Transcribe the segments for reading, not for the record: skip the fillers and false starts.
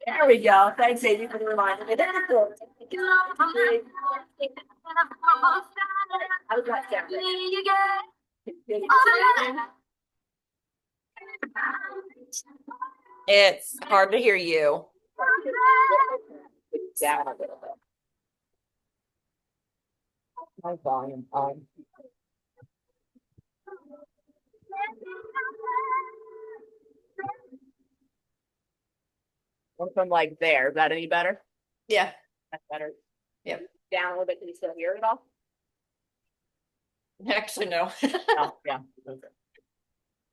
There we go. Thanks, Amy, for the reminder. How was that sound? It's hard to hear you. Down a little bit. My volume on. From like there. Is that any better? Yeah. That's better. Yep. Down a little bit. Can you still hear it all? Actually, no. Oh, yeah. Okay.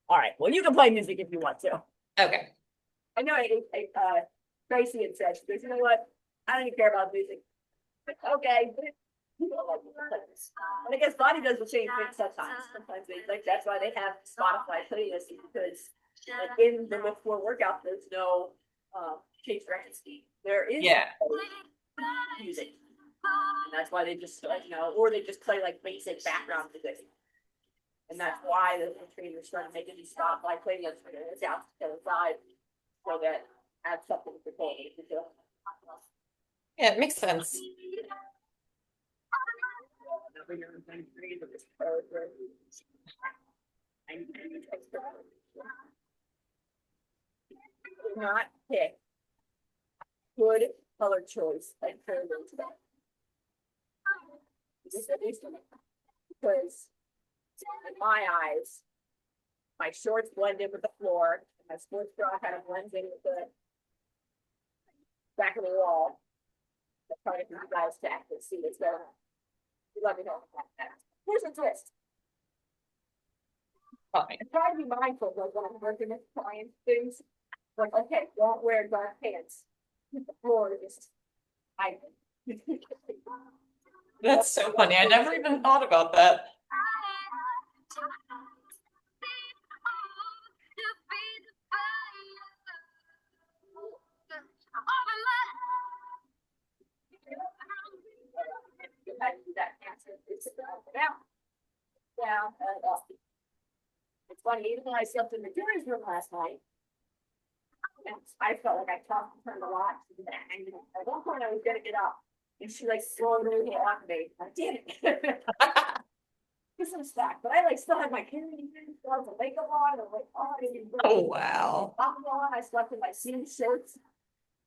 All right. Well, you can play music if you want to. Okay. I know Tracy had said, she goes, you know what? I don't even care about music. But okay. And I guess Bonnie does the same thing sometimes. Sometimes they like that's why they have Spotify playlists because like in the before workout there's no change directions. There is music. And that's why they just like or they just play like basic background music. And that's why the trainers started making these Spotify playlists for the out to the side so that adds something to the Yeah, it makes sense. Not pick good color choice like because in my eyes, my shorts blend in with the floor, and my sports bra kind of blends in with the back of the wall. I'm trying for you guys to actually see this better. You let me know about that. Here's a twist. Fine. I try to be mindful of when I'm working with clients things. Like, okay, don't wear dark pants. The floor is I That's so funny. I never even thought about that. Down and up. It's funny, even when I slept in the jury's room last night, I felt like I talked to her a lot. And at one point I was gonna get up and she like slowly on me. I did it. This is fact, but I like still had my carrying still had the makeup on, and I'm like, oh, I didn't Oh wow. on. I slept in my seam shirts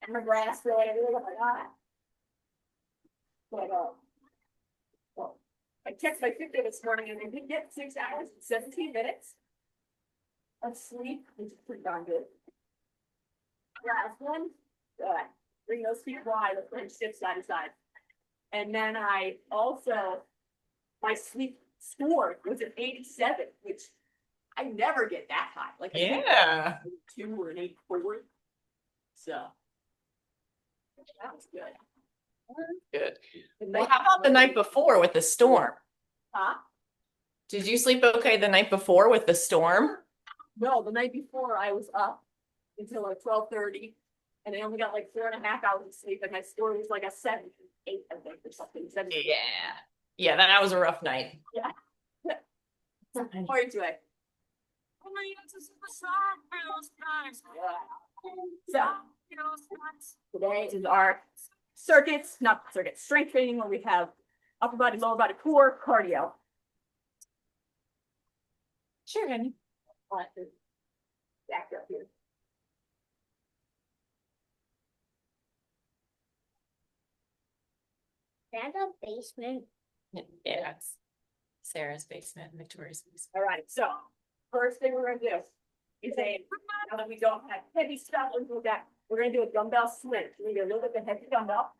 and my grass bed and everything. I'm like, ah. But well, I checked my Fitbit this morning and I did get 6 hours and 17 minutes of sleep, which is pretty darn good. Last one, bring those feet wide, let's bring sit side to side. And then I also, my sleep score was an 87, which I never get that high. Like yeah, 2 or an 84. So that was good. Good. Well, how about the night before with the storm? Huh? Did you sleep okay the night before with the storm? No, the night before I was up until like 12:30, and I only got like 4.5 hours of sleep, and my score was like a 7, 8, I think, or something. 7. Yeah, that was a rough night. Yeah. How are you today? So today is our circuit strength training, where we have upper body, lower body, core, cardio. Sure, honey. Back up here. And a basement. Yeah, it's Sarah's basement, Victoria's basement. All right, so first thing we're gonna do is now that we don't have heavy stuff, we're gonna do a dumbbell swing. We're gonna do a little bit of heavy dumbbell.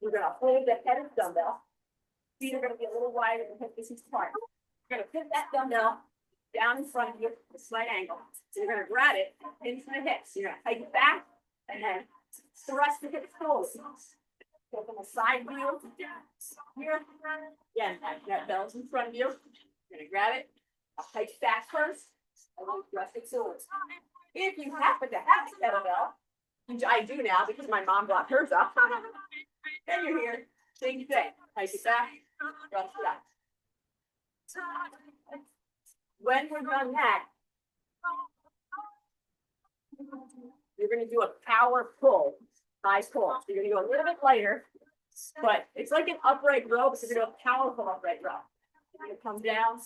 We're gonna hold the head of the dumbbell. Feet are gonna be a little wider than hip distance apart. We're gonna put that dumbbell down in front of you at a slight angle. So you're gonna grab it into the hips. You're gonna take it back and then thrust the hips forward. Go from the side view here. Again, that bell's in front of you. You're gonna grab it. I'll take back first. And then thrust it forward. If you happen to have a kettlebell, which I do now because my mom brought hers up, then you're here. Same thing. Take it back. Thrust it up. When we're done that, you're gonna do a power pull, high pull. So you're gonna go a little bit lighter, but it's like an upright row, but you're gonna do a powerful upright row. You're gonna come down.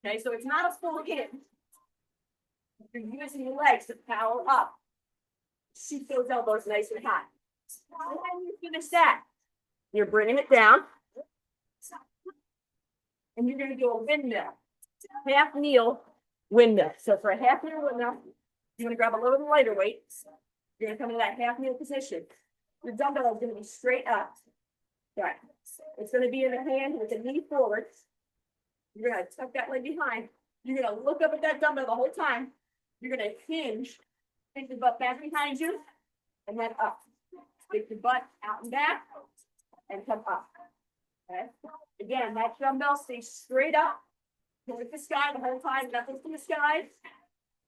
Okay, so it's not a full hit. You're using your legs to power up. Shoot those elbows nice and high. And then you finish that. You're bringing it down. And you're gonna do a windmill. Half kneel windmill. So for a half kneel windmill, you're gonna grab a little bit lighter weight. You're gonna come into that half kneel position. Your dumbbell is gonna be straight up. Right. It's gonna be in the hand with the knee forward. You're gonna tuck that leg behind. You're gonna look up at that dumbbell the whole time. You're gonna hinge your butt back behind you, and then up. Stick your butt out and back, and come up. Okay. Again, that dumbbell stays straight up towards the sky the whole time, nothing to the sky.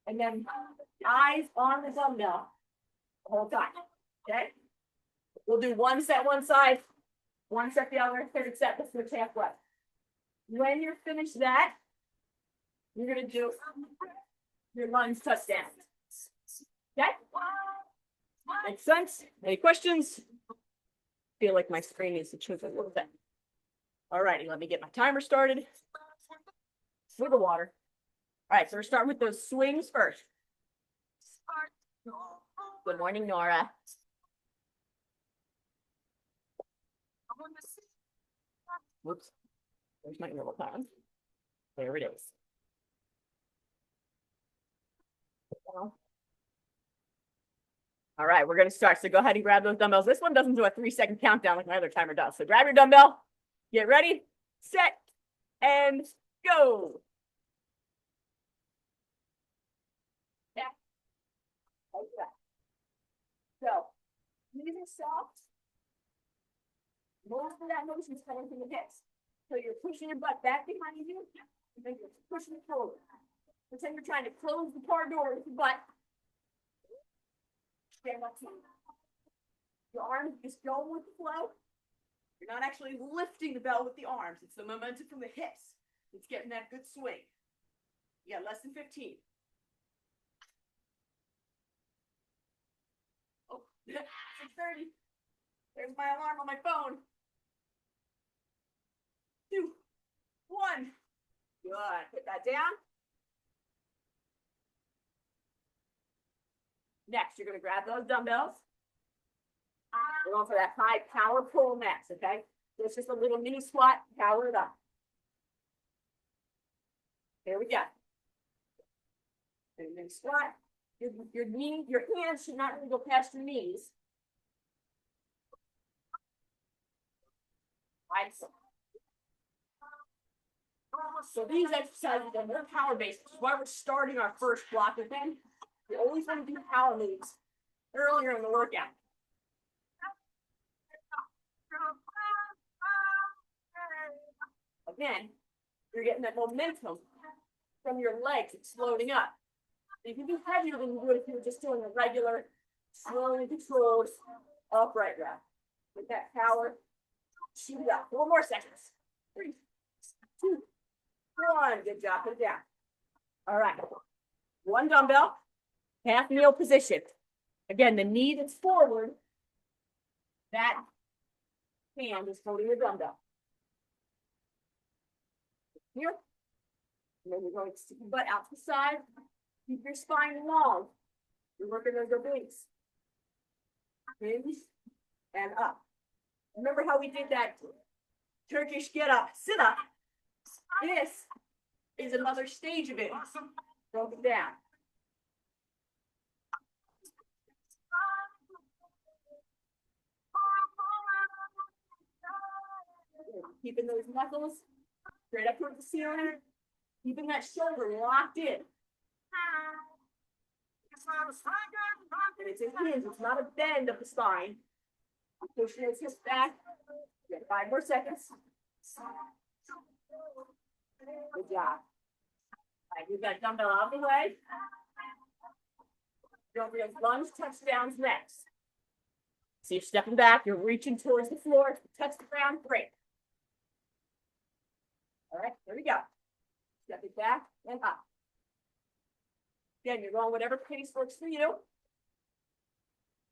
And then eyes on the dumbbell the whole time. Okay. We'll do one set one side, one set the other, third set, let's switch halfway. When you're finished that, you're gonna do your lunge touchdown. Okay? Makes sense? Any questions? Feel like my screen needs to change a little bit. All righty, let me get my timer started. With the water. All right, so we're starting with those swings first. Good morning, Nora. Whoops. There's my interval time. There it is. All right, we're going to start. So go ahead and grab those dumbbells. This one doesn't do a 3-second countdown like my other timer does. So grab your dumbbell, get ready, set, and go. Yeah. Like that. So, knees are soft. Most of that motion is coming from the hips. So you're pushing your butt back behind you, and then you're pushing it forward. Pretend you're trying to close the car door with your butt. Stand up to your arms just go with the flow. You're not actually lifting the bell with the arms. It's the momentum from the hips. It's getting that good swing. You got less than 15. Oh, 6:30. There's my alarm on my phone. 2, 1. Good. Put that down. Next, you're going to grab those dumbbells. We're going for that high power pull next, okay? So it's just a little mini squat, power it up. Here we go. Mini squat. Your hands should not really go past your knees. Right. So these exercises are more power based, which is why we're starting our first block with them. You always want to do power moves earlier in the workout. Again, you're getting that momentum from your legs. It's loading up. You can do heavier than you would if you were just doing a regular, slowly controlled upright row. With that power, shoot it up. 4 more seconds. 3, 2, 1. Good job. Put it down. All right. 1 dumbbell. Half kneel position. Again, the knee that's forward, that hand is holding the dumbbell. Here. And then you're going to stick your butt out to the side. Keep your spine long. You're working those obliques. Hinge and up. Remember how we did that Turkish get up, sit up. This is another stage of it. Broken down. Keeping those knuckles straight up towards the ceiling. Keeping that shoulder locked in. And it's a hinge, it's not a bend of the spine. Pushing those hips back. Get 5 more seconds. Good job. All right, you've got dumbbell out of the way. Don't forget lunge touchdowns next. So you're stepping back, you're reaching towards the floor, touch the ground, great. All right, here we go. Step it back and up. Again, you're going whatever pace works for you.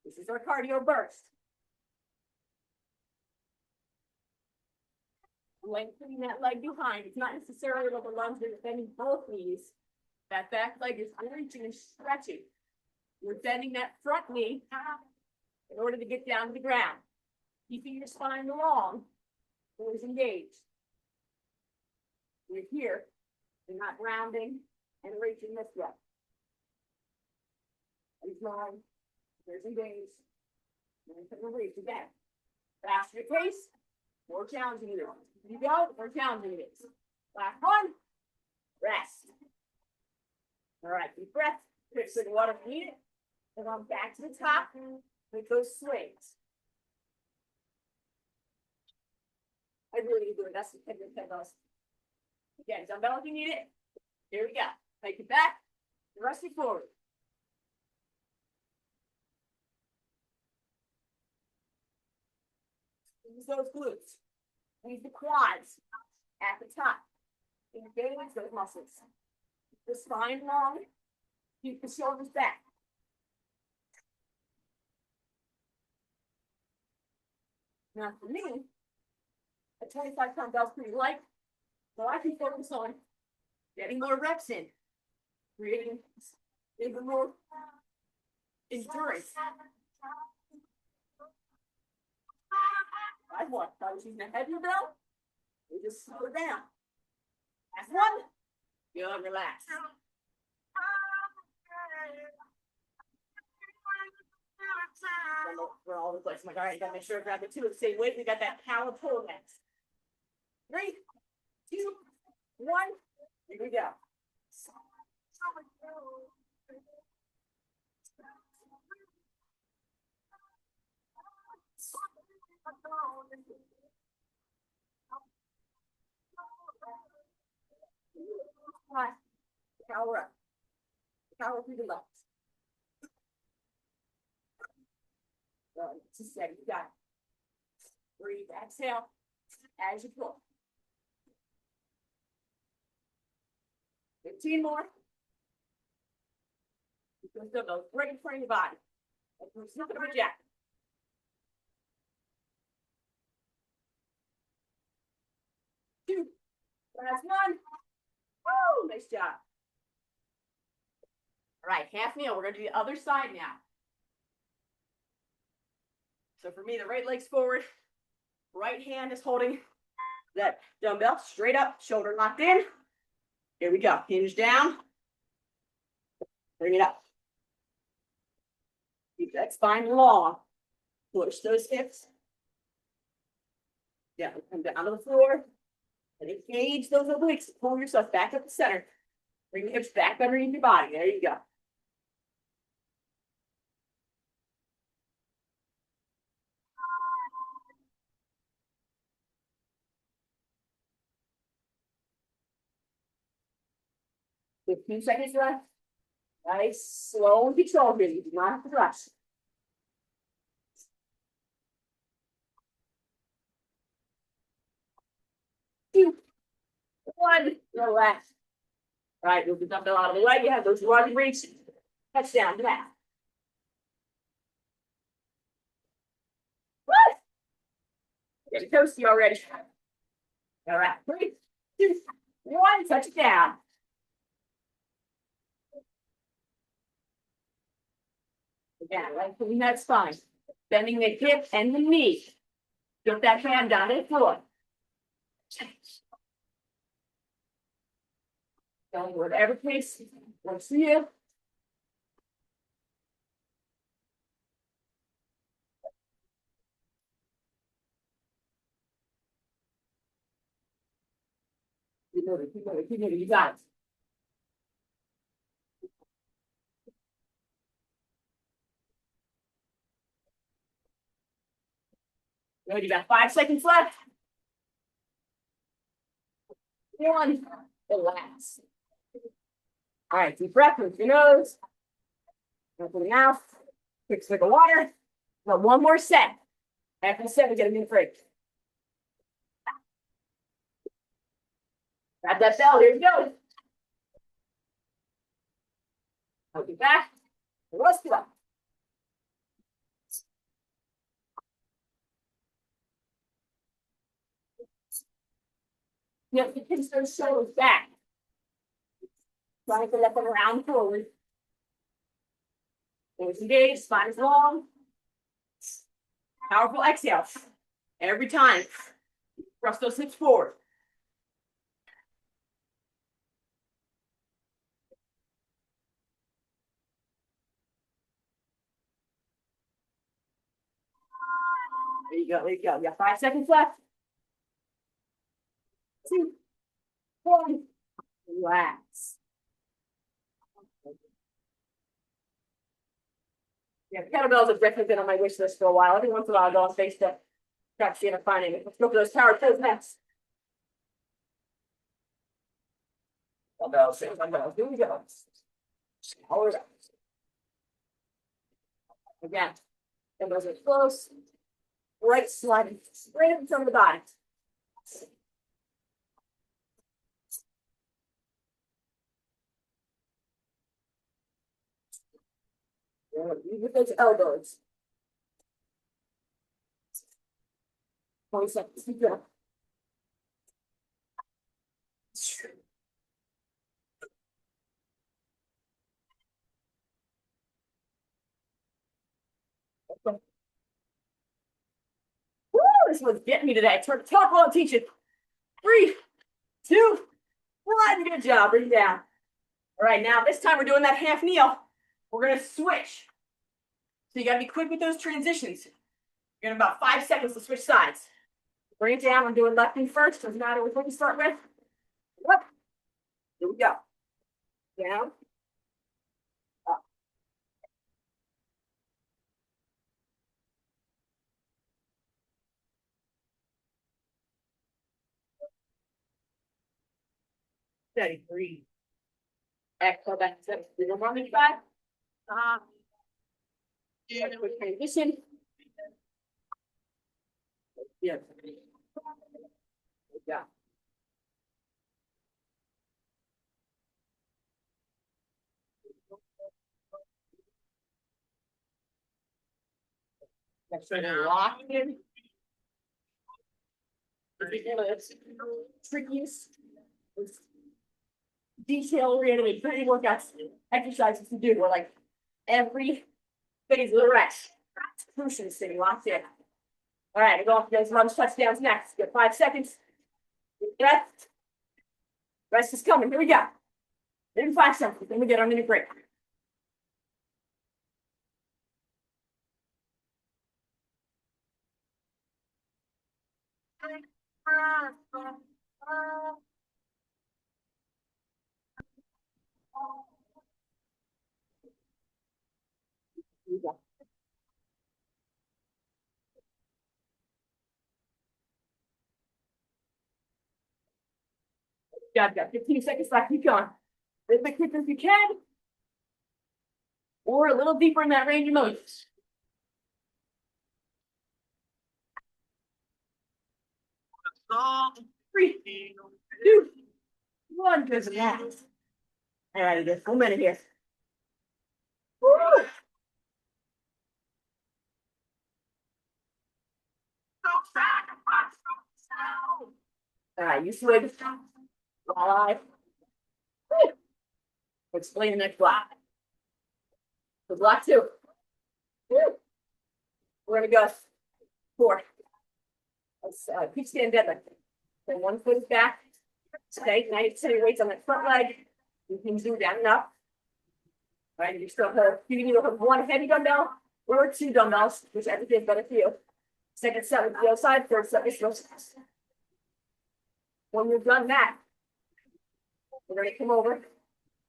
This is our cardio burst. Lengthening that leg behind. It's not necessarily like a lunge, you're bending both knees. That back leg is reaching and stretching. You're bending that front knee in order to get down to the ground. Keeping your spine long, always engaged. You're here, you're not rounding and reaching this way. He's long, there's engaged. And reach again. Faster pace, more challenging it is. You go, more challenging it is. Last one, rest. All right, deep breath, quick sip of water if you need it. And on back to the top with those swings. I really do it. That's the head of those. Again, dumbbell if you need it. Here we go. Take it back, thrust it forward. Use those glutes. Use the quads at the top. Engage those muscles. Keep the spine long. Keep the shoulders back. Now for me, a 25-pound bell's pretty light, so I can focus on getting more reps in, creating even more endurance. I was using a heavier bell, we just slow it down. Last one, good, relax. We're all over the place. I'm like, all right, gotta make sure I grab the two at the same weight. We got that power pull next. 3, 2, 1, here we go. Power up. Power through the left. Just steady, you got it. Breathe, exhale as you pull. 15 more. You're still go right in front of your body. Like you're snipping of a jacket. 2. Last one. Woo, nice job. All right, half kneel. We're going to do the other side now. So for me, the right leg's forward, right hand is holding that dumbbell straight up, shoulder locked in. Here we go. Hinge down. Bring it up. Keep that spine long. Push those hips. Yeah, come down to the floor. And engage those obliques. Pull yourself back up the center. Bring the hips back underneath your body. There you go. With 2 seconds left. Nice, slow and controlled here. You do not have to rush. 2, 1, relax. All right, move the dumbbell out of the way. You have those run reach. Touchdown, back. What? Get toasty already. All right, 3, 2, 1, touch it down. Again, lengthening that spine. Bending the hip and the knee. Get that hand down to the floor. Going whatever pace works for you. Keep moving, keep moving, keep moving. You got it. Good, you got 5 seconds left. 1, relax. All right, deep breath with your nose. Open the mouth. Quick swig of water. Now 1 more set. After the set, we get a minute break. Grab that bell. Here you go. I'll be back. Let's go. You have to pinch those shoulders back. Trying to let them round forward. Always engaged, spine is long. Powerful exhale. Every time. Thrust those hips forward. There you go, there you go. You got 5 seconds left. 2, 1. Relax. Yeah, kettlebells have definitely been on my wish list for a while. Every once in a while, I go on Facebook. Try to see if I find it. Let's go for those power pose next. Dumbbells, dumbbells. Here we go. Power it up. Again, dumbbells are close. Right sliding straight in front of the body. Lead with those elbows. 20 seconds. Keep going. Woo, this one's getting me today. Turn the top while I'm teaching. 3, 2, 1. Good job. Bring it down. All right, now this time we're doing that half kneel. We're going to switch. So you got to be quick with those transitions. You're going to about 5 seconds to switch sides. Bring it down. I'm doing left knee first. Doesn't matter which one you start with. Up. Here we go. Down. Up. Steady. Breathe. Exhale back to the running back. Quick transition. Yeah. Yeah. Next one, lock in. Trickiest, detail-oriented training workouts, exercises to do. We're like every phase of the rest. Crucial sitting locked in. All right, we're going for those lunge touchdowns next. Get 5 seconds. Breath. Rest is coming. Here we go. In 5 seconds. Then we get our minute break. Here we go. Got 15 seconds left. Keep going. A little bit quicker if you can. Or a little deeper in that range of motion. 3, 2, 1. Good job. All right, just 1 minute here. Woo! All right, you swing. Alive. Explain the next block. The block 2. Woo. We're gonna go 4. Let's keep stand deadlift. Then 1 foot is back. Okay, now you set your weights on that front leg. You can do down and up. All right, you still have, you can either have 1 heavy dumbbell or 2 dumbbells, whichever is better for you. Second set with the other side, third set with those. When you've done that, we're going to come over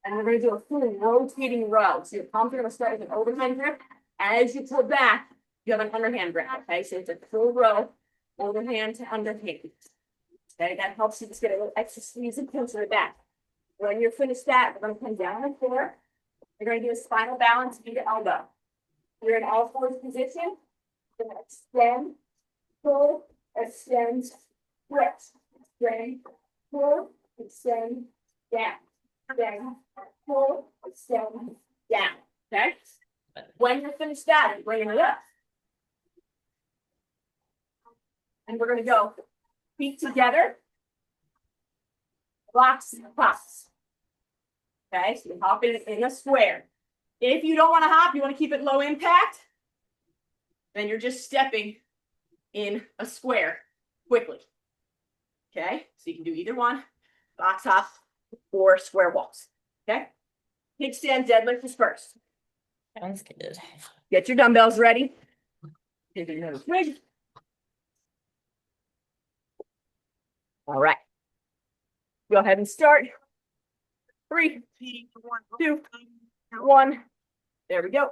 and we're going to do a full rotating row. So your palms are going to start with an overhand grip. As you pull back, you have an underhand grip. Okay, so it's a full row, overhand to underhand. Okay, that helps you just get a little extra squeeze and pinch to the back. When you're finished that, we're going to come down on the floor. We're going to do a spinal balance via elbow. You're in all fours position. You're going to extend, pull, extend, stretch, extend, pull, extend, down, pull, extend, down. when you're finished that, you're bringing it up. And we're gonna go feet together. Blocks, blocks. Okay, so you hop in a square. If you don't want to hop, you want to keep it low impact, then you're just stepping in a square quickly. Okay, so you can do either one, box hop or square walks. Okay, kickstand deadlift is first. Sounds good. Get your dumbbells ready. All right. Go ahead and start. 3, 2, 1. There we go. All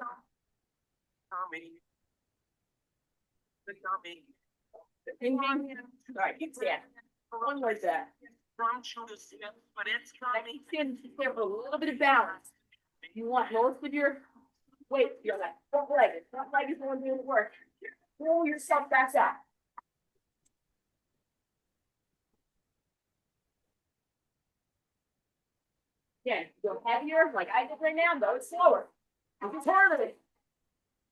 right, kickstand. One like that. Stand there for a little bit of balance. You want most of your weight to be on that front leg. Front leg is the one doing the work. Pull yourself back up. Again, go heavier, like I did right now, go slower. Turn it.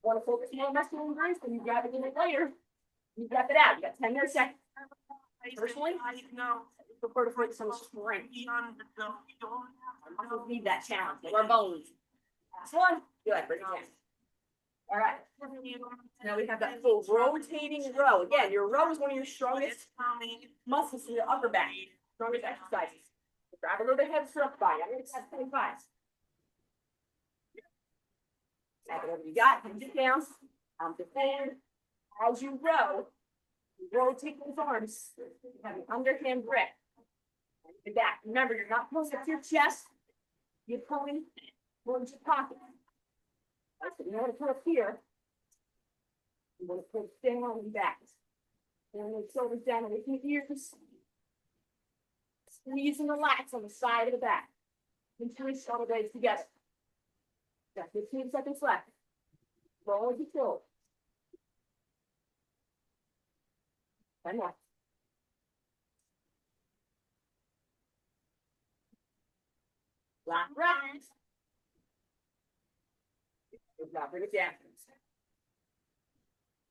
Want to focus more on muscle injuries, then you grab it in it later. You grab it out. You got 10 more seconds. Personally, I prefer to focus on strength. Muscles need that challenge. Or bones. Last one. Good. Bring it down. All right. Now we have that full rotating row. Again, your row is one of your strongest muscles in your upper back. Strongest exercises. Grab a little bit head strup by. I'm going to test 25. Whatever you got, hands it down. The fan. As you row, you rotate those arms. You have an underhand grip. And back. Remember, you're not pulling up to your chest. You're pulling towards your pocket. That's it. You want to pull up here. You want to pull down on your back. And the shoulders down away from the ears. Squeeze and relax on the side of the back. And twist all the legs together. Got 15 seconds left. Roll as you feel. 10 more. Last round. Good job. Bring it down.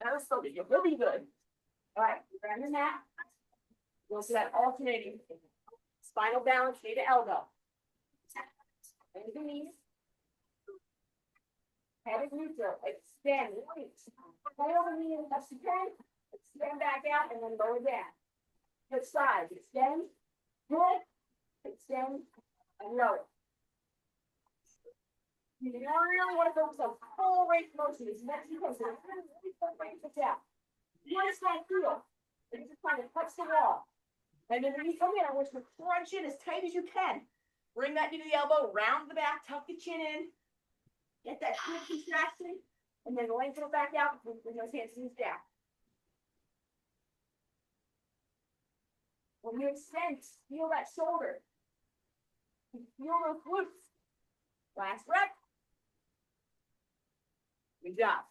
That was so good. You're really good. All right. Grab your mat. We'll see that alternating spinal balance, knee to elbow. Bend the knees. Head is neutral. Extend. Pull the knee as best you can. Extend back out and then lower down. Good sides. Extend. Pull. Extend. And lower. You really want to focus on full range of motion as much as you can. So really full range of down. You understand feel. You're just trying to touch the wall. And then when you come in, I want you to crunch in as tight as you can. Bring that knee to the elbow, round the back, tuck the chin in. Get that good contraction. And then lengthen it back out and bring those hands knees down. When you extend, feel that shoulder. Feel those glutes. Last breath. Good job.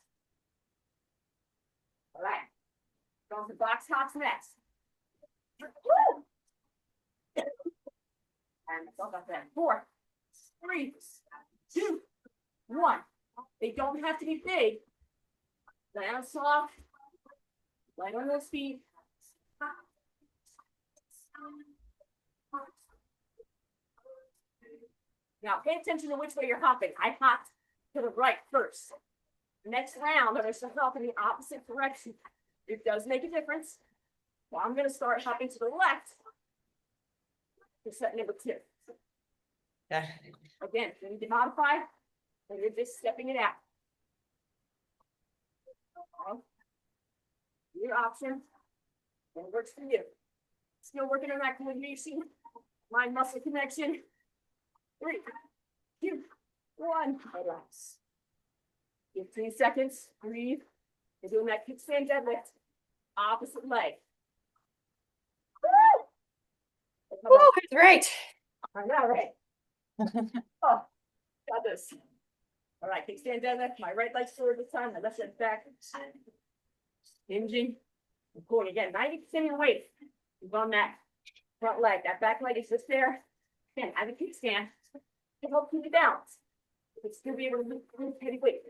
All right. Going to box hops next. Woo! And it's all about that. 4, 3, 2, 1. They don't have to be big. Lay on soft. Light on those feet. Now pay attention to which way you're hopping. I hopped to the right first. Next round, I'm going to hop in the opposite direction. It does make a difference. Well, I'm going to start hopping to the left for set number 2. Yeah. Again, if you need to modify, then you're just stepping it out. Okay. Your option. And it works for you. Still working on that coordination, mind muscle connection. 3, 2, 1. Relax. 15 seconds. Breathe. You're doing that kickstand deadlift. Opposite leg. Woo, it's great. I know, right? Oh, got this. All right, kickstand deadlift. My right leg's forward this time. My left leg's back. Hinging. And pulling again. 90% of your weight is on that front leg. That back leg is just there. Again, as a kickstand to help keep you balanced. You can still be able to lift heavy weight.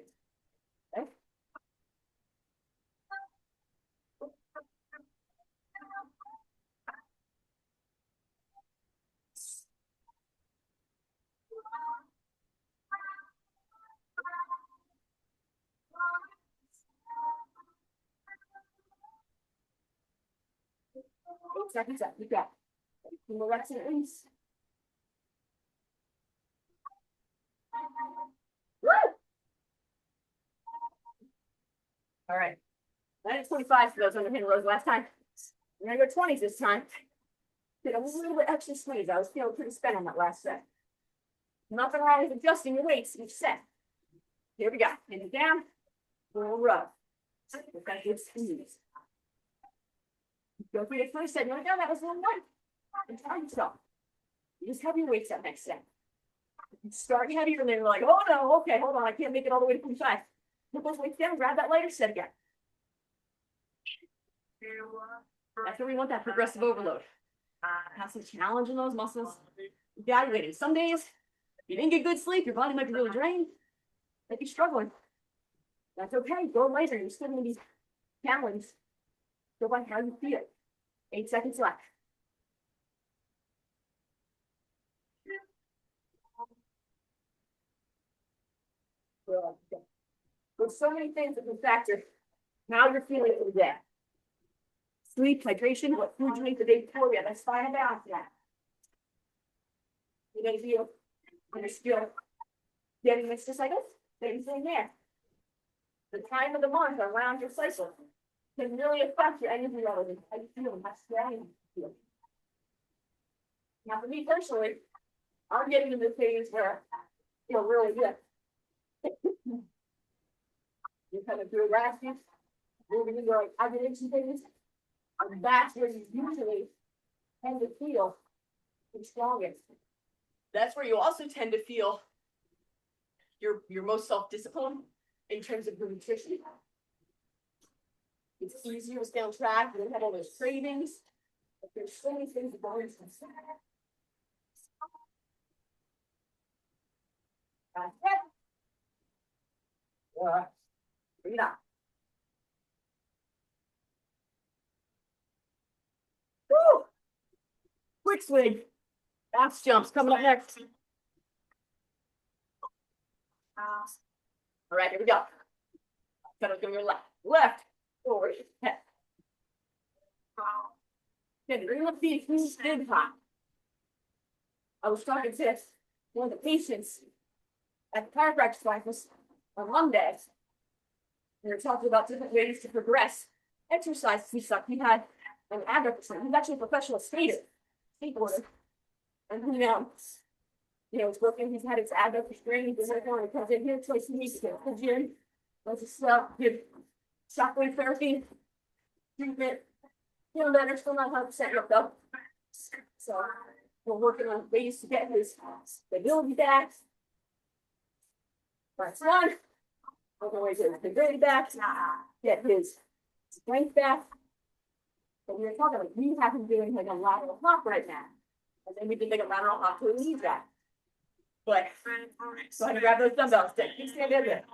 seconds up, you got it. Two more reps at least. Woo! All right. 9:25 for those on the hand rows last time. We're gonna go 20s this time. Did a little bit extra squeeze. I was feeling pretty spent on that last set. Nothing wrong with adjusting your weights each set. Here we go. Hand it down. We'll rub. With that good squeeze. Go for your first set. You're like, oh, that was a little light. And try yourself. You just have your weights up next set. You start heavier and then you're like, oh no, okay, hold on, I can't make it all the way to 25. Put those weights down, grab that lighter set again. That's where we want that progressive overload. Have some challenge in those muscles. Evaluating. Some days, if you didn't get good sleep, your body might be really drained. Might be struggling. That's okay. Go lighter. You're still going to be challenged. Go by how you feel. 8 seconds left. There's so many things that can factor how you're feeling for the day. Sleep, hydration, what food you ate the day before, yeah, that's fine about that. You're gonna feel when you're still getting this just like this, same thing there. The time of the month around your cycle can really affect your energy levels and how you feel and how strong you feel. Now, for me personally, I'm getting into the phase where I feel really good. You kind of do a rashes, moving into like ovulation things. And that's where you usually tend to feel the strongest. That's where you also tend to feel your most self-disciplined in terms of your nutrition. It's easier to stay on track. You don't have all those cravings. But there's so many things that go into this. That's it. Bring it up. Woo! Quick swing. Bounce jumps coming up next. All right, here we go. Pedal to your left. Left. Forward. Head. Good. Bring up the big hop. I was talking to one of the patients at the chiropractic office on Monday. We were talking about different ways to progress exercise. He had an adductor. He's actually a professional skateboarder. And he was working, he's had his adductor strain, he's been working on it, comes in here twice a week to the gym, does his stuff, give shockwave therapy, treatment, feel better, still not 100% yet though. So we're working on ways to get his stability back. That's one. Other ways to get his stability back, get his strength back. And we were talking like we have him doing like a lateral hop right now. And then we did like a lateral hop to a knee drop. But so I grab those dumbbells, keep standing there.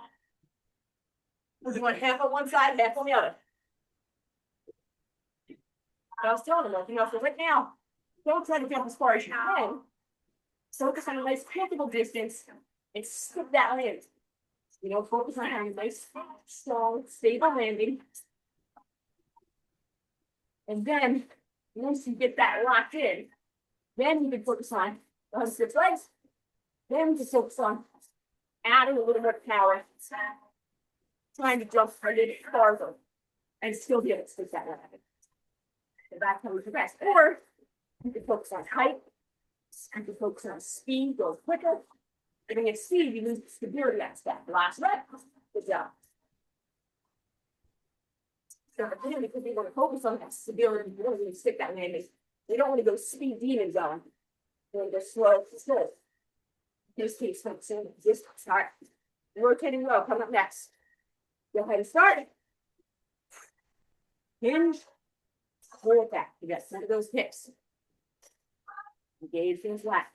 We're going half on one side, half on the other. I was telling him, so right now, don't try to jump as far as you can. Focus on a nice comfortable distance and skip that land. Focus on having a nice, strong, stable landing. And then, once you get that locked in, then you can focus on the 106 legs. Then you can focus on adding a little more power, trying to jump a little farther, and still be able to stick that landing. So that's how we progress. Or you can focus on height. You can focus on speed, go quicker. And when you speed, you lose the stability aspect. Last rep. Good job. So again, because we want to focus on that stability, we don't want to stick that landing. We don't want to go speed demon going. We want to go slow. Just keep focusing. Just start. Rotating row coming up next. Go ahead and start. Hinge. Pull it back. You got some of those hips. Engage things lats.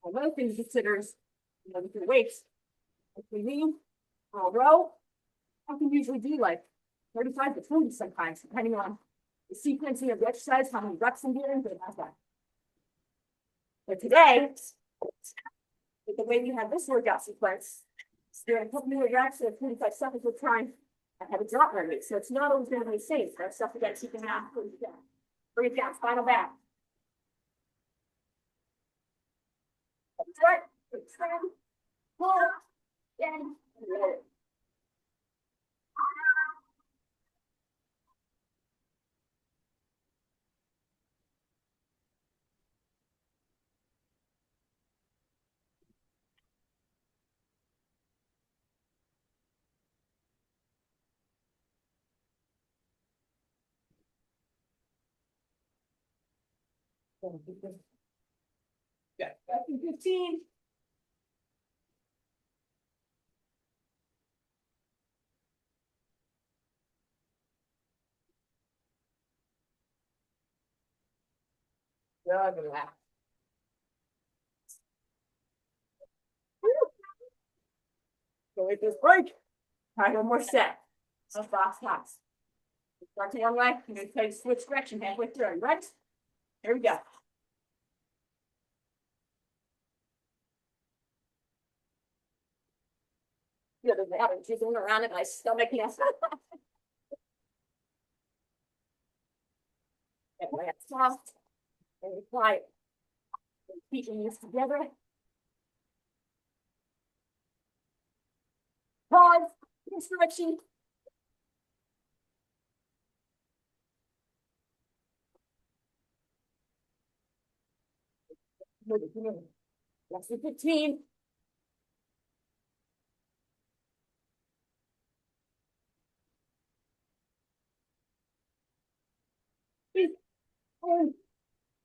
One of the things to consider is with your weights. If we lean, row. I can usually do like 35 to 40 sometimes, depending on the sequencing of the exercise, how many reps I'm doing, but that's that. But today, with the way we have this workout sequence, there are a couple more reps and 45 seconds of time. I have a drop rate, so it's not always going to be the same. There's stuff we got to keep in mind. Bring it down, final back. Start, extend, pull, and roll. Yeah, back in 15. Yeah, good laugh. So with this break, try one more set of box hops. Start to one way, you're going to take switch direction halfway through, right? Here we go. Feel the water jiggling around in my stomach. Yes. Get my hands soft and quiet. Keeping this together. Pause. Stretching. Less than 15.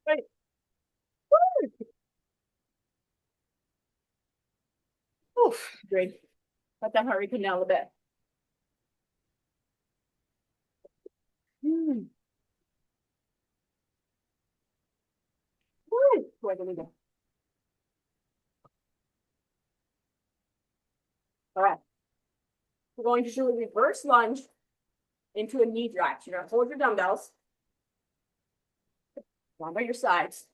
Right. Oof, great. Let that heart rate come down a little bit. Where do we go? All right. We're going to do a reverse lunge into a knee drive. So you're going to hold your dumbbells down by your sides.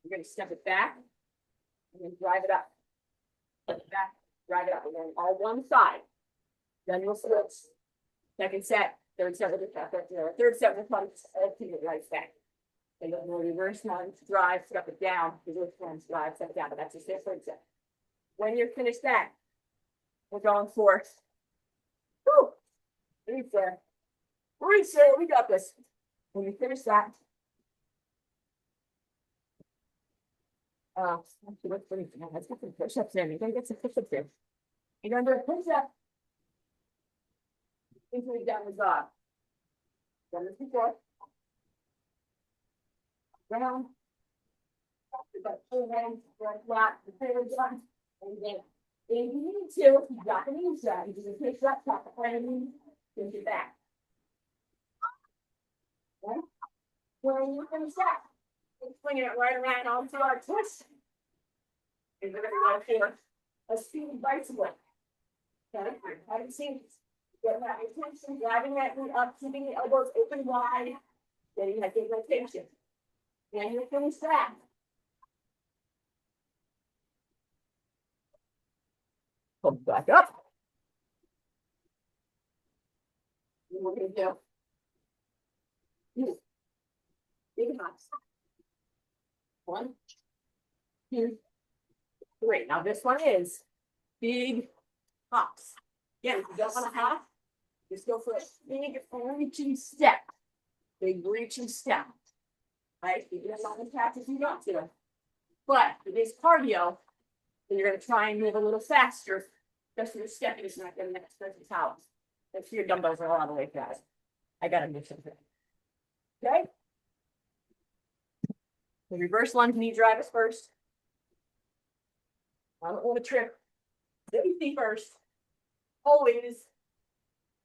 You're going to step it back and then drive it up. Step it back, drive it up. We're going all one side. Then we'll switch. Second set, third set with the third set with lunge to the right back. And then we'll reverse lunge, drive, step it down, reverse lunge, drive, step it down. But that's just their third set. When you're finished that, we're going for reset. Reset, we got this. When you finish that, let's get some push-ups in. You're gonna get some push-ups in. You're gonna do a push-up into the downward dog. Done this before. Down. Pull hands, flat, the third one, and then if you need to, you got the knee side. You just take that top and push it back. Okay? When you finish that, swinging it right around onto our twist. And we're going to go for a speed bicycle. Okay, haven't seen this. Get that attention, driving that knee up, keeping the elbows open wide, getting that big rotation. And you finish that. Come back up. And we're going to do big hops. 1, 2, 3. Now this one is big hops. Again, if you don't want to hop, just go for a big reaching step. Big reaching step. Right? You can have all the practice you want to. But for this cardio, then you're going to try and move a little faster. Especially your stepping is not getting that person's house. Make sure your dumbbells are all the way fast. I got to do something. Okay? The reverse lunge knee drive is first. I don't want to trip. Safety first. Always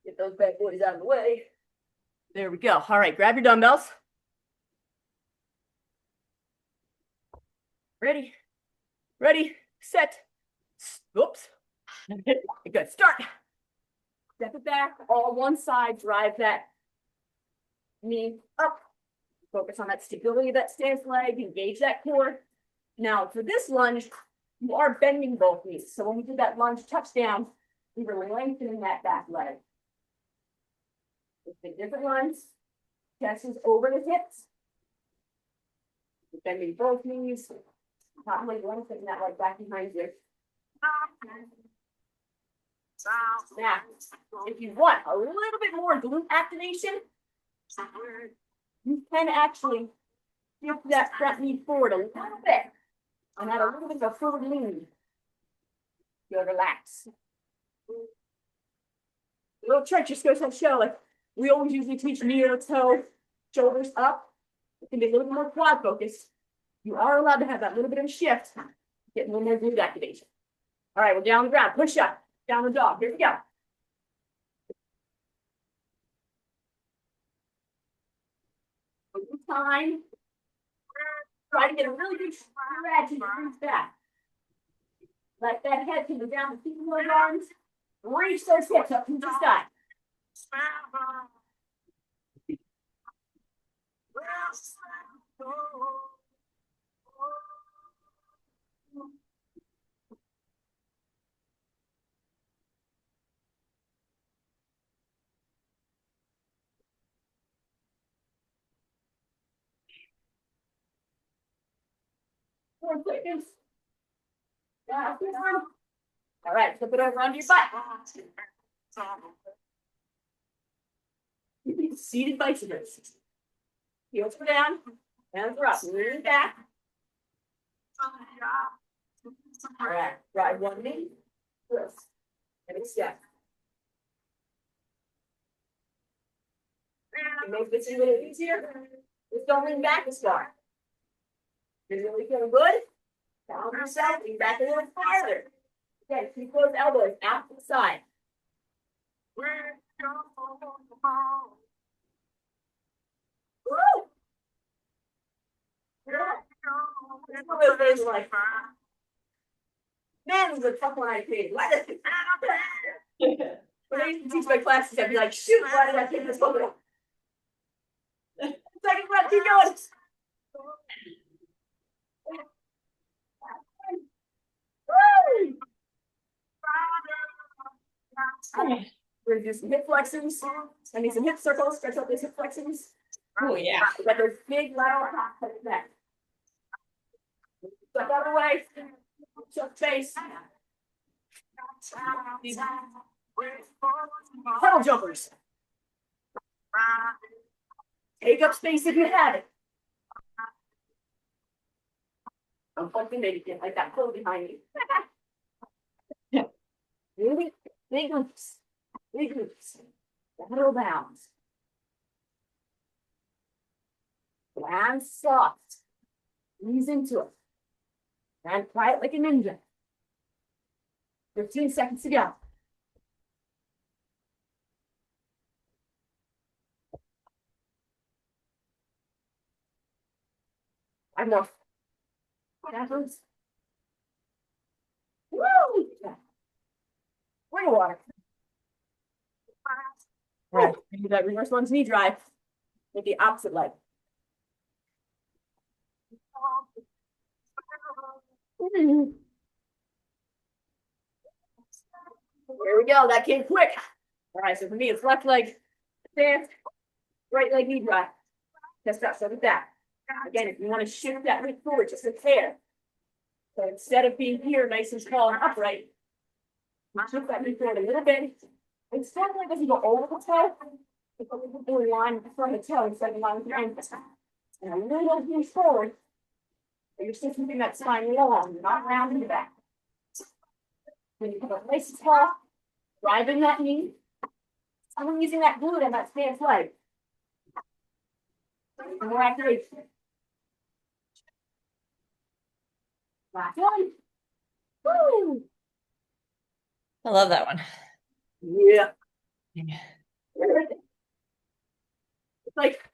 get those bad boys out of the way. There we go. All right, grab your dumbbells. Ready, set, oops. Good, start. Step it back, all one side, drive that knee up. Focus on that stability of that stance leg, engage that core. Now, for this lunge, you are bending both knees. So when we do that lunge touchdown, we were lengthening that back leg. It's a different lunge. Chest is over the hips. Bending both knees. Top leg lengthening that leg back behind you. Now, if you want a little bit more glute activation, you can actually shift that front knee forward a little bit and add a little bit of a forward lean. You'll relax. A little trick just goes to show, like we always usually teach knee to toe, shoulders up. It can be a little bit more quad focused. You are allowed to have that little bit of a shift, get a little more glute activation. All right, we're down the ground, push up, down the dog. Here we go. Time. Try to get a really good stretch and reach back. Let that head come down the feet of your arms. Reach those hips up to the side. All right, flip it over onto your butt. Seated bicycles. Heels are down, hands are up, lean back. All right, drive one knee, twist, and extend. To make this a little easier, just don't lean back as far. You're really feeling good? Balance yourself, lean back a little farther. Okay, keep those elbows out to the side. Woo! Like, man, this is a tough one I paid. Why does it? When I used to teach my classes, I'd be like, shoot, why did I take this one? Second breath, keep going. We're gonna do some hip flexors. I need some hip circles. Stretch out those hip flexors. Oh, yeah. We got those big lateral hops like that. Step out of the way. Shut face. Puddle jumpers. Take up space if you have it. I'm fucking maybe get like that pull behind you. Really big loops. Big loops. Lateral bounds. And soft. Ease into it. And quiet like a ninja. 15 seconds to go. Five more. Backwards. Woo! Bring water. All right, do that reverse lunge knee drive with the opposite leg. There we go. That came quick. All right, so for me, it's left leg stance, right leg knee drive. Chest up, start with that. Again, if you want to shift that weight forward, just a hair. So instead of being here, nice and tall and upright, shift that knee forward a little bit. It certainly doesn't go over the toe. It's a little bit in line from the toe instead of in line with your ankle. And a little hinge forward. So you're still keeping that spine long, you're not rounding the back. When you come up nice and tall, driving that knee. I'm using that glute and that stance leg. And more activation. Last one. Woo! I love that one. Yeah. Yeah. It's like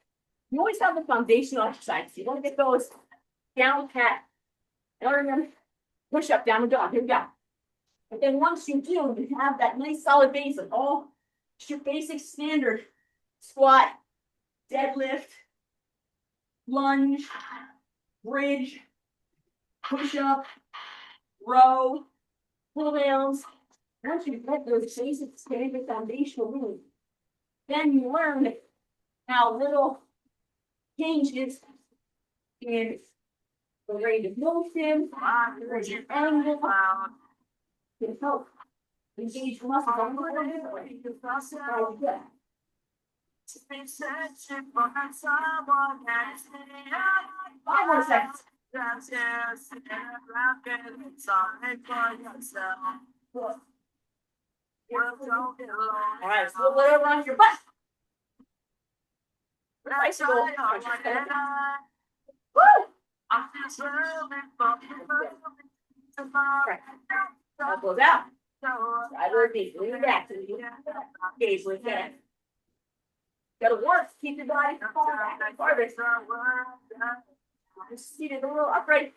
you always have the foundational exercises. You want to get those down pat. And remember, push up, down the dog. Here we go. But then once you do, you have that nice solid base of all Just your basic standard squat, deadlift, lunge, bridge, push up, row, pull downs. Once you get those basic standard foundational moves, then you learn how little changes in the range of motion, the range of angle, can help engage muscles a little differently. Yeah. Five more seconds. All right, so whatever on your butt. Bicycle. Woo! Elbows out. Side or knee, lean back to the gaze with that. Gotta work, keep your body farther. Just seated a little upright.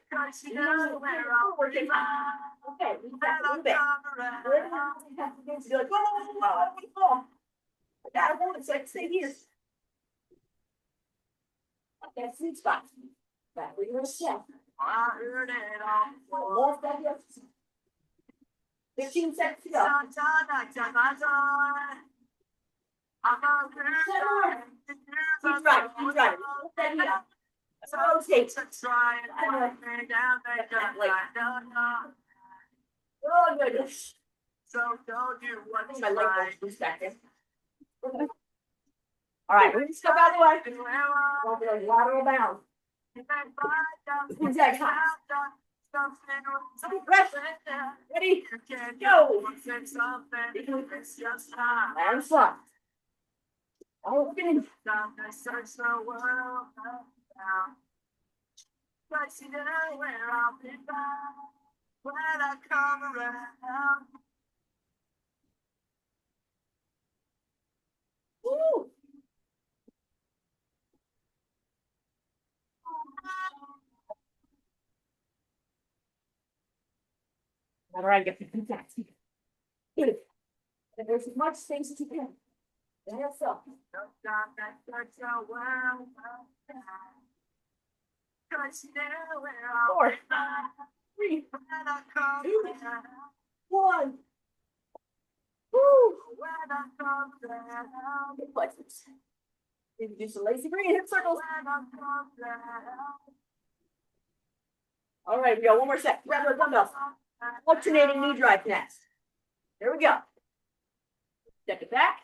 Working. Okay, lean back a little bit. You're like, whoa. I gotta hold it so I can stay here. Okay, sweet spot. Back where you're gonna step. More step, yes. 15 seconds to go. Keep driving. Rotate. Oh, goodness. I think my leg will lose back there. All right, we're gonna step out of the way. Go for a lateral bound. Zigzag hop. Rest. Ready? Go. And slide. Open. Woo. All right, get the contact. Good. And there's as much space as you can. That's up. 4, 3, 2, 1. Woo! Good flexors. Introduce a lazy breathe, hip circles. All right, we got one more set. Grab our dumbbells. Alternating knee drive next. There we go. Step it back.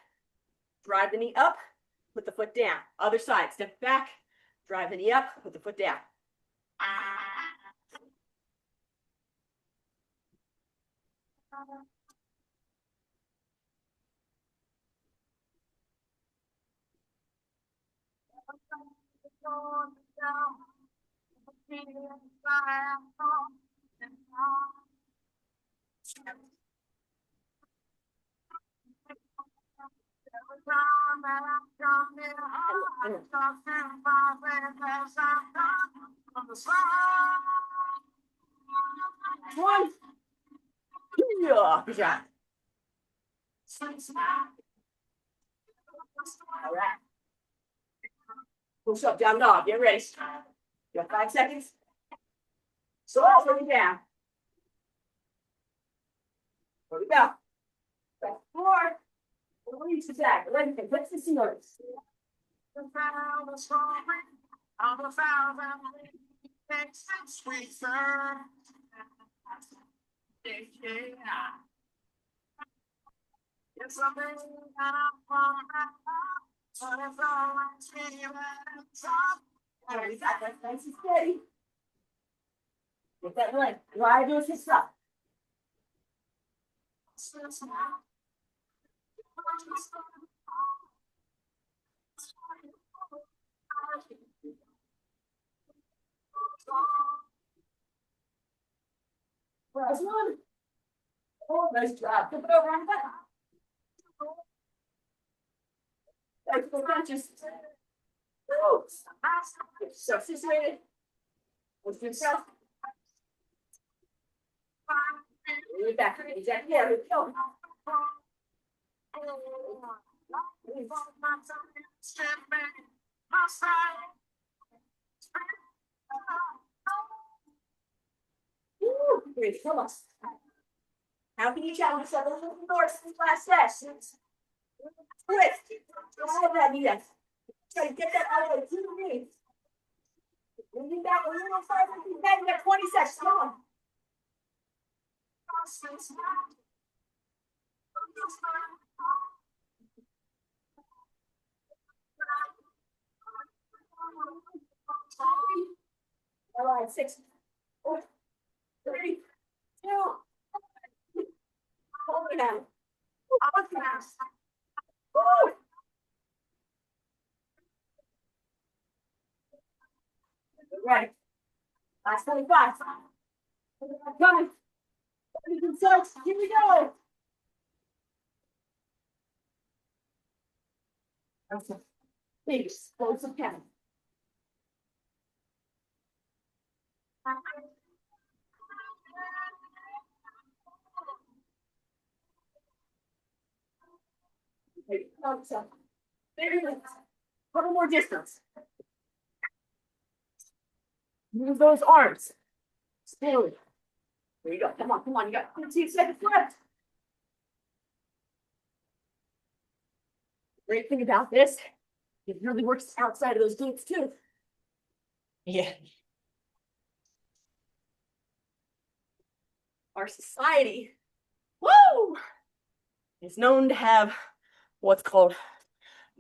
Drive the knee up. Put the foot down. Other side. Step back. Drive the knee up. Put the foot down. One. Yeah, good job. All right. Push up, down dog. Get ready. You got 5 seconds. So all the way down. Here we go. Back 4. Release the back. Let's see notice. All right, we got that nice and steady. Get that leg. Drive those hips up. Last one. Oh, nice job. Flip it over on the back. Thanks for crunches. Woo. So situated. Let's do press. Bring it back. Exactly. There we go. Woo, great, come on. How can you challenge yourself a little more since last session? Twist. All of that, yes. Try to get that out of the 2 knees. Moving back a little further. You got 20 seconds. Come on. All right, 6, 4, 3, 2. Hold it down. Woo! Right. Last 25. Coming. Here we go. Awesome. Big explosive count. Couple more distance. Move those arms. Slowly. There you go. Come on, come on. You got 15 seconds left. Great thing about this, it really works outside of those glutes too. Yeah. Our society, woo, is known to have what's called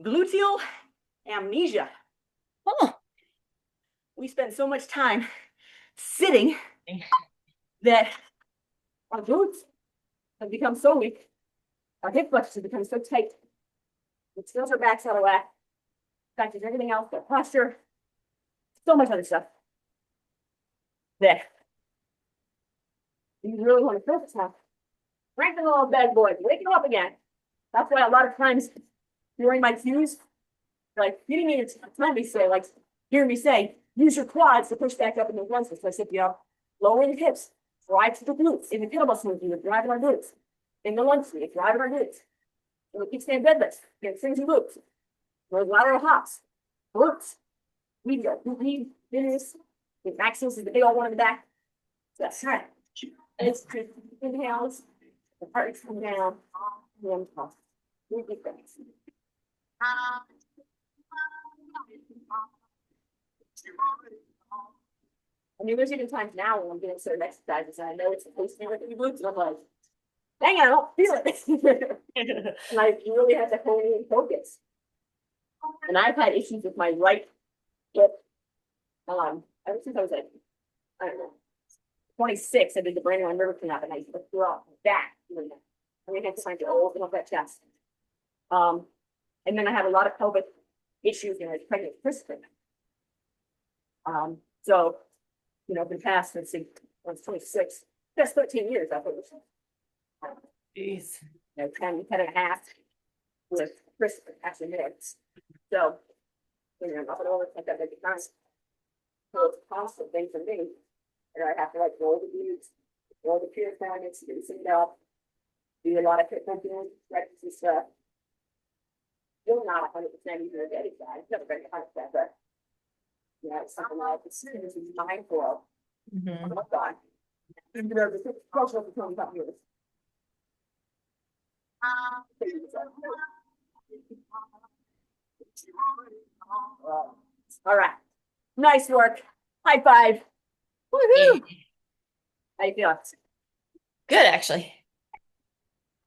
gluteal amnesia. Oh. We spend so much time sitting that our glutes have become so weak, our hip flexors have become so tight, it skills our backs out of whack, affects everything else, our posture, so much other stuff that you really want to focus on. Strengthen the little bad boys, wake them up again. That's why a lot of times during my cues, like you didn't even let me say, like, hear me say, use your quads to push back up in the runs. So I said, you know, lower your hips, drive to the glutes. In the kettlebell swing, you're driving our glutes. In the lunge swing, you're driving our glutes. In the kickstand deadlifts, get things and glutes. Those lateral hops, glutes. We go, we finish. The maximum is the big old one in the back. So that's right. It's inhales, the heart rate's come down, and toss. Three deep breaths. I mean, there's even times now when I'm doing certain exercises and I know it's supposed to be with the glutes, and I'm like, dang it, I don't feel it. And I really have to hone in focus. And I've had issues with my right hip. Ever since I was like, I don't know, 26, I did the Brandon River cleanup and I threw out back. I mean, I had to find to open up that chest. And then I had a lot of pelvic issues when I was pregnant with Kristen. So, you know, the past, let's see, I was 26, that's 13 years, I think. Jeez. You know, 10 and a half with Kristen actually mixed. So, you know, up and over like that, like nice. So it's a constant thing for me. And I have to like roll the glutes, roll the pure magnets, do some up, do a lot of hip movement, stretches and stuff. Still not 100% either of the other side. Never been 100%, but you know, it's something like it's to be mindful of. Mhm. Oh God. And you know, the cultural become about yours. All right. Nice work. High five. Woohoo. How you feel? Good, actually.